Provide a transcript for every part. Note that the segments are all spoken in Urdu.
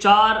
4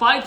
5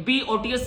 BOTS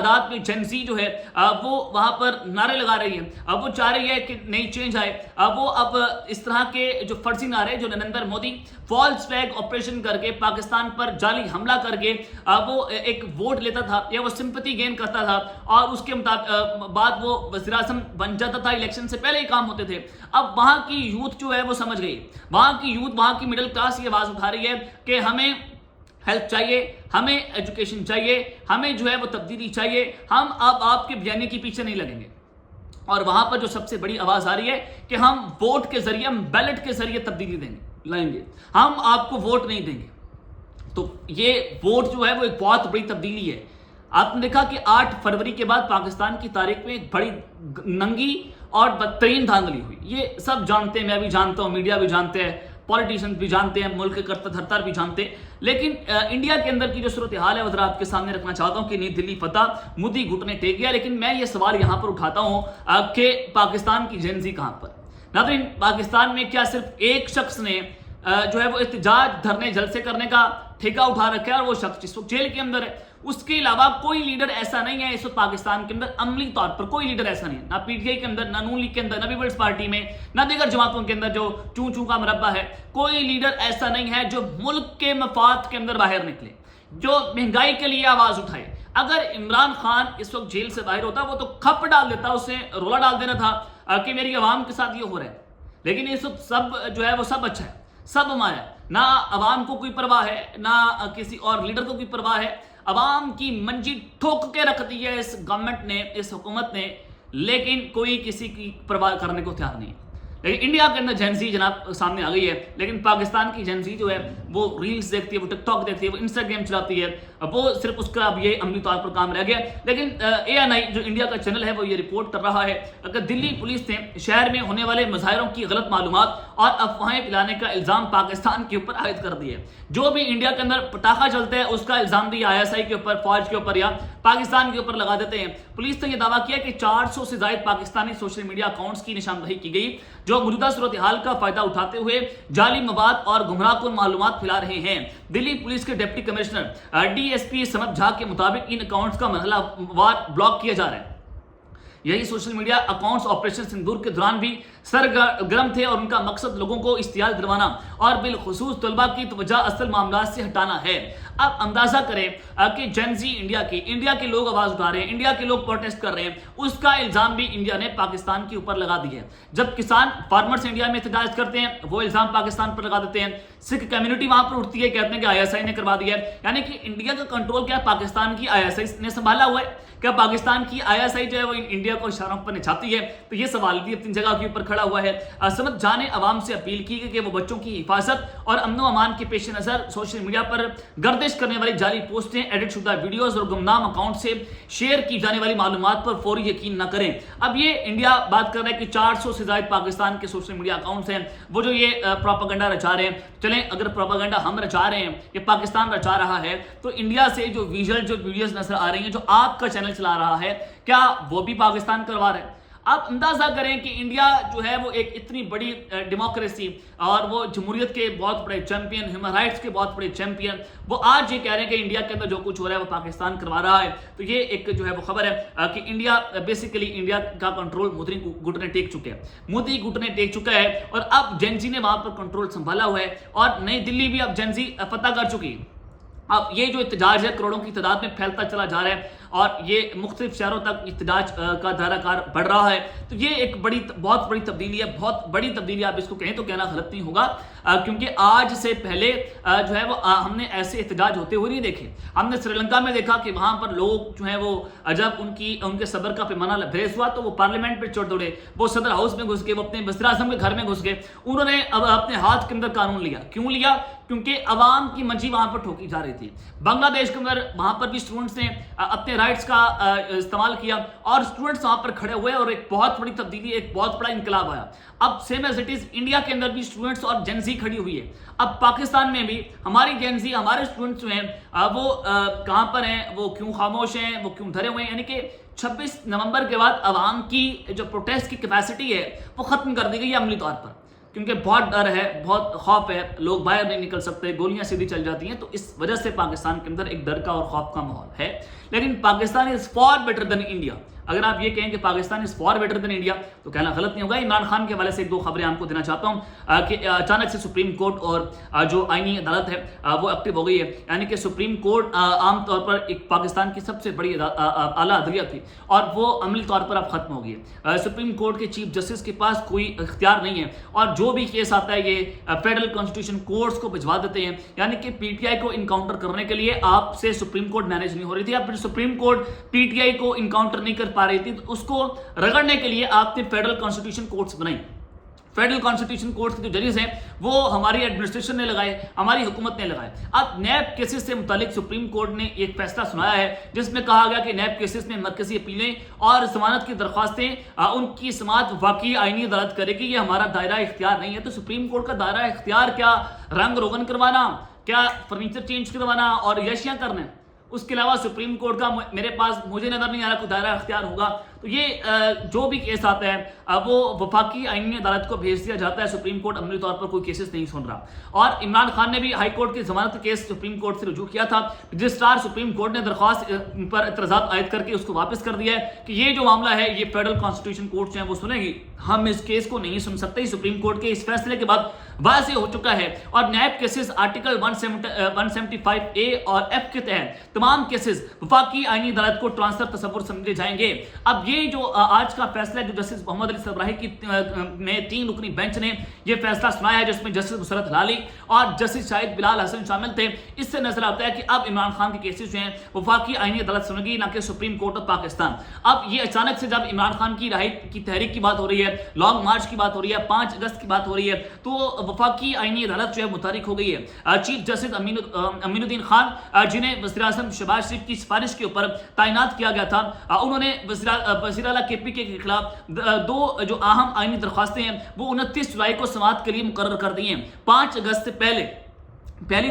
تعداد میں جنسی جو ہے وہ وہاں پر نعرے لگا رہی ہے، وہ چاہ رہی ہے کہ نئی چینج آئے، وہ اب اس طرح کے جو فرضی نعرے جو Narendra Modi false flag operation کر کے پاکستان پر جعلی حملہ کر کے وہ ایک ووٹ لیتا تھا یا وہ سمپتی گین کرتا تھا اور اس کے بعد وہ وزیر اعظم بن جاتا تھا، الیکشن سے پہلے ہی کام ہوتے تھے. اب وہاں کی یوتھ جو ہے وہ سمجھ گئی، وہاں کی یوتھ، وہاں کی مڈل کلاس یہ آواز اٹھا رہی ہے کہ ہمیں ہیلتھ چاہیے، ہمیں ایجوکیشن چاہیے، ہمیں جو ہے وہ تبدیلی چاہیے، ہم اب آپ کے بیانے کے پیچھے نہیں لگیں گے. اور وہاں پر جو سب سے بڑی آواز آ رہی ہے کہ ہم ووٹ کے ذریعے، ہم بیلٹ کے ذریعے تبدیلی لائیں گے، ہم آپ کو ووٹ نہیں دیں گے. تو یہ ووٹ جو ہے وہ ایک بہت بڑی تبدیلی ہے. آپ نے دیکھا کہ 8 فروری کے بعد پاکستان کی تاریخ میں ایک بڑی ننگی اور بدترین دھاندلی ہوئی. یہ سب جانتے ہیں، میں بھی جانتا ہوں، میڈیا بھی جانتے ہیں، پولیٹیشنز بھی جانتے ہیں، ملک کے کرتا دھرتا بھی جانتے ہیں. لیکن انڈیا کے اندر کی جو صورتحال ہے وہ ذرا آپ کے سامنے رکھنا چاہتا ہوں کہ نئی دلی فتح، مودی گھٹنے ٹیک گیا. لیکن میں یہ سوال یہاں پر اٹھاتا ہوں کہ پاکستان کی جنزی کہاں پر؟ ناظرین، پاکستان میں کیا صرف ایک شخص نے جو ہے وہ احتجاج، دھرنے، جلسے کرنے کا ٹھیکہ اٹھا رکھا ہے اور وہ شخص جس وقت جیل کے اندر ہے؟ اس کے علاوہ کوئی لیڈر ایسا نہیں ہے اس وقت پاکستان کے اندر، عملی طور پر کوئی لیڈر ایسا نہیں ہے، نہ پی ٹی آئی کے اندر، نہ نون لیگ کے اندر، نہ پیپلز پارٹی میں، نہ دیگر جماعتوں کے اندر جو چوں چوں کا مربع ہے. کوئی لیڈر ایسا نہیں ہے جو ملک کے مفاد کے اندر باہر نکلے، جو مہنگائی کے لیے آواز اٹھائے. اگر عمران خان اس وقت جیل سے باہر ہوتا وہ تو کھپ ڈال دیتا، اسے رولا ڈال دینا تھا کہ میری عوام کے ساتھ یہ ہو رہا ہے. لیکن اس وقت سب جو ہے وہ سب اچھا ہے، سب ہمارا ہے، نہ عوام کو کوئی پرواہ ہے، نہ کسی اور لیڈر کو کوئی پرواہ ہے. عوام کی منجی ٹھوک کے رکھ دی ہے اس گورنمنٹ نے، اس حکومت نے، لیکن کوئی کسی کی پرواہ کرنے کو تیار نہیں. لیکن انڈیا کے اندر جنسی جناب سامنے آ گئی ہے، لیکن پاکستان کی جنسی جو ہے وہ ریلز دیکھتی ہے، وہ ٹک ٹاک دیکھتی ہے، وہ انسٹاگرام چلاتی ہے، وہ صرف اس کا اب یہ عملی طور پر کام رہ گیا. لیکن ANI جو انڈیا کا چینل ہے وہ یہ رپورٹ کر رہا ہے کہ دلی پولیس نے شہر میں ہونے والے مظاہروں کی غلط معلومات اور افواہیں پھیلانے کا الزام پاکستان کے اوپر عائد کر دیا ہے. جو بھی انڈیا کے اندر پٹاخہ چلتا ہے اس کا الزام بھی ISI کے اوپر، فوج کے اوپر یا پاکستان کے اوپر لگا دیتے ہیں. پولیس نے یہ دعویٰ کیا کہ 400 سے زائد پاکستانی سوشل میڈیا اکاؤنٹس کی نشاندہی کی گئی جو موجودہ صورتحال کا فائدہ اٹھاتے ہوئے جعلی مواد اور گمراہ کن معلومات پھیلا رہے ہیں. دلی پولیس کے ڈپٹی کمشنر DSP سمت جھا کے مطابق ان اکاؤنٹس کا مرحلہ وار بلاک کیا جا رہا ہے. یہی social media accounts operation sindoor کے دوران بھی سرگرم تھے اور ان کا مقصد لوگوں کو اشتعال دلوانا اور بالخصوص طلباء کی توجہ اصل معاملات سے ہٹانا ہے. اب اندازہ کریں کہ جنزی انڈیا کے لوگ آواز اٹھا رہے ہیں، انڈیا کے لوگ پروٹیسٹ کر رہے ہیں، اس کا الزام بھی انڈیا نے پاکستان کے اوپر لگا دیا ہے. جب کسان فارمرز انڈیا میں احتجاج کرتے ہیں وہ الزام پاکستان پر لگا دیتے ہیں. سکھ کمیونٹی وہاں پر اٹھتی ہے، کہتے ہیں کہ ISI نے کروا دیا ہے. یعنی کہ انڈیا کا کنٹرول کیا پاکستان کی ISI نے سنبھالا ہوا ہے؟ کیا پاکستان کی ISI جو ہے وہ انڈیا کو اشاروں پر نچھاتی ہے؟ تو یہ سوال بھی اپنی جگہ کے اوپر کھڑا ہوا ہے. سمت جھا نے عوام سے اپیل کی کہ وہ بچوں کی حفاظت اور امن و امان کے پیش نظر سوشل میڈیا پر گردش کرنے والی جعلی پوسٹیں، ایڈٹ شدہ ویڈیوز اور گمنام اکاؤنٹ سے شیئر کی جانے والی معلومات پر فوری یقین نہ کریں. اب یہ انڈیا بات کر رہا ہے کہ 400 سے زائد پاکستان کے سوشل میڈیا اکاؤنٹس ہیں وہ جو یہ پروپیگنڈا رچا رہے ہیں. چلیں اگر پروپیگنڈا ہم رچا رہے ہیں، یہ پاکستان رچا رہا ہے، تو انڈیا سے جو ویڈیوز نظر آ رہی ہیں جو آپ کا چینل چلا رہا ہے، کیا وہ بھی پاکستان کروا رہے ہیں؟ آپ اندازہ کریں کہ انڈیا جو ہے وہ ایک اتنی بڑی ڈیموکریسی اور وہ جمہوریت کے بہت بڑے چیمپئن، ہیومن رائٹس کے بہت بڑے چیمپئن، وہ آج یہ کہہ رہے ہیں کہ انڈیا کے اندر جو کچھ ہو رہا ہے وہ پاکستان کروا رہا ہے. تو یہ ایک جو ہے وہ خبر ہے کہ انڈیا بیسیکلی انڈیا کا کنٹرول مودی گھٹنے ٹیک چکے ہیں، مودی گھٹنے ٹیک چکا ہے اور اب جنزی نے وہاں پر کنٹرول سنبھالا ہوا ہے اور نئی دلی بھی اب جنزی فتح کر چکی ہے. اب یہ جو احتجاج ہے کروڑوں کی تعداد میں پھیلتا چلا جا رہا ہے اور یہ مختلف شہروں تک احتجاج کا دائرہ کار بڑھ رہا ہے. تو یہ ایک بہت بڑی تبدیلی ہے، بہت بڑی تبدیلی. آپ اس کو کہیں تو کہنا غلط نہیں ہوگا کیونکہ آج سے پہلے جو ہے وہ ہم نے ایسے احتجاج ہوتے ہوئے نہیں دیکھے. ہم نے سری لنکا میں دیکھا کہ وہاں پر لوگ جو ہیں وہ جب ان کے صبر کا پیمانہ لبریز ہوا تو وہ پارلیمنٹ پہ چڑھ دوڑے، وہ صدر ہاؤس میں گھس گئے، وہ اپنے وزیر اعظم کے گھر میں گھس گئے. انہوں نے اب اپنے ہاتھ کے اندر قانون لیا. کیوں لیا؟ کیونکہ عوام کی منجی وہاں پر ٹھوکی جا رہی تھی. بنگلہ دیش کے اندر وہاں پر بھی اسٹوڈنٹس نے اپنے رائٹس کا استعمال کیا اور اسٹوڈنٹس وہاں پر کھڑے ہوئے اور ایک بہت بڑی تبدیلی، ایک بہت بڑا انقلاب آیا. اب same as it is India کے اندر بھی اسٹوڈنٹس اور جنزی کھڑی ہوئی ہے. اب پاکستان میں بھی ہماری جنزی، ہمارے اسٹوڈنٹس جو ہیں وہ کہاں پر ہیں، وہ کیوں خاموش ہیں، وہ کیوں دھرے ہوئے ہیں؟ یعنی کہ 26 نومبر کے بعد عوام کی جو پروٹیسٹ کی کیپیسٹی ہے وہ ختم کر دی گئی ہے عملی طور پر. کیونکہ بہت ڈر ہے، بہت خوف ہے، لوگ باہر نہیں نکل سکتے، گولیاں سیدھی چل جاتی ہیں، تو اس وجہ سے پاکستان کے اندر ایک ڈر کا اور خوف کا ماحول ہے. لیکن Pakistan is for better than India. اگر آپ یہ کہیں کہ Pakistan is for better than India تو کہنا غلط نہیں ہوگا. عمران خان کے حوالے سے ایک دو خبریں آپ کو دینا چاہتا ہوں کہ اچانک سے سپریم کورٹ اور جو آئینی عدالت ہے وہ ایکٹیو ہو گئی ہے. یعنی کہ سپریم کورٹ عام طور پر ایک پاکستان کی سب سے بڑی اعلیٰ عدلیہ تھی اور وہ عملی طور پر اب ختم ہو گئی ہے. سپریم کورٹ کے چیف جسٹس کے پاس کوئی اختیار نہیں ہے اور جو بھی کیس آتا ہے یہ فیڈرل کانسٹیٹیوشن کورٹس کو بھجوا دیتے ہیں. یعنی کہ پی ٹی آئی کو انکاؤنٹر کرنے کے لیے آپ سے سپریم کورٹ مینیج نہیں ہو رہی تھی، اب supreme court P T I کو انکاؤنٹر نہیں کر پا رہی تھی، تو اس کو رگڑنے کے لیے آپ نے فیڈرل کانسٹیٹیوشن کورٹس بنائی. فیڈرل کانسٹیٹیوشن کورٹس کے جو ججز ہیں وہ ہماری ایڈمنسٹریشن نے لگائے، ہماری حکومت نے لگائے. اب نیب کیسز سے متعلق سپریم کورٹ نے ایک فیصلہ سنایا ہے جس میں کہا گیا کہ نیب کیسز میں مرکزی اپیلیں اور ضمانت کی درخواستیں ان کی سماعت وفاقی آئینی عدالت کرے گی. یہ ہمارا دائرہ اختیار نہیں ہے. تو سپریم کورٹ کا دائرہ اختیار کیا رنگ روغن کروانا، کیا فرنیچر چینج کروانا اور یشیاں کرنا، اس کے علاوہ سپریم کورٹ کا میرے پاس مجھے نظر نہیں آ رہا کوئی دائرہ اختیار ہوگا. تو یہ جو بھی کیس آتا ہے وہ وفاقی آئینی عدالت کو بھیج دیا جاتا ہے. سپریم کورٹ عملی طور پر کوئی کیسز نہیں سن رہا. اور عمران خان نے بھی ہائی کورٹ کی ضمانت کیس سپریم کورٹ سے رجوع کیا تھا. رجسٹرار سپریم کورٹ نے درخواست پر اعتراضات عائد کر کے اس کو واپس کر دیا ہے کہ یہ جو معاملہ ہے یہ فیڈرل کانسٹیٹیوشن کورٹ جو ہے وہ سنے گی، ہم اس کیس کو نہیں سن سکتے. سپریم کورٹ کے اس فیصلے کے بعد واضح ہو چکا ہے. اور نیب کیسز آرٹیکل 175A اور F کے تحت تمام کیسز وفاقی آئینی عدالت کو ٹرانسفر تصور سمجھے جائیں گے. اب یہ جو آج کا فیصلہ جو جسٹس محمد علی صبراہی کی نے 3 رکنی بینچ نے یہ فیصلہ سنایا ہے جس میں جسٹس مسرت ہلالی اور جسٹس شاہد بلال حسن شامل تھے، اس سے نظر آتا ہے کہ اب عمران خان کے کیسز جو ہیں وفاقی آئینی عدالت سنے گی، نہ کہ سپریم کورٹ آف پاکستان. اب یہ اچانک سے جب عمران خان کی رہائی کی تحریک کی بات ہو رہی ہے، لانگ مارچ کی بات ہو رہی ہے، 5 اگست کی بات ہو رہی ہے، تو وفاقی آئینی عدالت جو ہے متحرک ہو گئی ہے. چیف جسٹس امین الدین خان جنہیں وزیر اعظم شہباز شریف کی سفارش کے اوپر تعینات کیا گیا تھا، انہوں نے وزیر اعلیٰ کے پی کے خلاف 2 جو اہم آئینی درخواستیں ہیں وہ 29 جولائی کو سماعت کے لیے مقرر کر دی ہیں. 5 اگست سے پہلی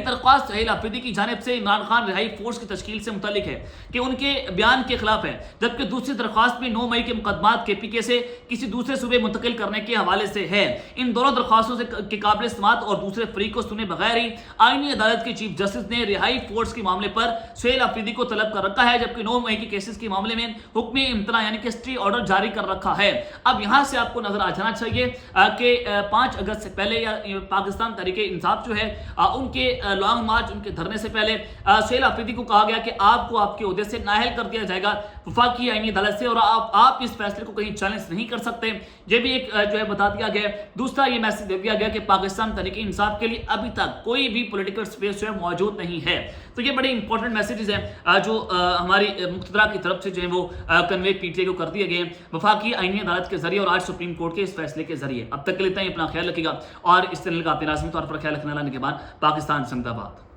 درخواست سہیل آفریدی کی جانب سے عمران خان رہائی فورس کی تشکیل سے متعلق ہے کہ ان کے بیان کے خلاف ہے، جبکہ دوسری درخواست میں 9 مئی کے مقدمات کے پی کے سے کسی دوسرے صوبے منتقل کرنے کے حوالے سے ہے. ان دونوں درخواستوں کے قابل سماعت اور دوسرے فریق کو سنے بغیر ہی آئینی عدالت کے چیف جسٹس نے رہائی فورس کے معاملے پر سہیل آفریدی کو طلب کر رکھا ہے، جبکہ 9 مئی کے کیسز کے معاملے میں حکم امتناع یعنی کہ اسٹے آرڈر جاری کر رکھا ہے. اب یہاں سے آپ کو نظر آ جانا چاہیے کہ 5 اگست سے پہلے یا پاکستان تحریک انصاف جو ہے ان کے لانگ مارچ ان کے دھرنے سے پہلے سہیل آفریدی کو کہا گیا کہ آپ کو آپ کے عہدے سے نااہل کر دیا جائے گا وفاقی آئینی عدالت سے، اور آپ اس فیصلے کو کہیں چیلنج نہیں کر سکتے. یہ بھی ایک جو ہے بتا دیا گیا. دوسرا یہ میسج دے دیا گیا کہ پاکستان تحریک انصاف کے لیے ابھی تک کوئی بھی پولیٹیکل سپیس جو ہے موجود نہیں ہے. تو یہ بڑے امپورٹنٹ میسیجز ہیں جو ہماری مقتدرہ کی طرف سے جو ہیں وہ کنوے پی ٹی آئی کو کر دیے گئے ہیں وفاقی آئینی عدالت کے ذریعے اور آج سپریم کورٹ کے اس فیصلے کے ذریعے. اب تک کے لیے اپنا خیال رکھیے گا اور اس چینل کا اپنے لازمی طور پر خیال رکھنے والے کے بعد پاکستان زندہ باد.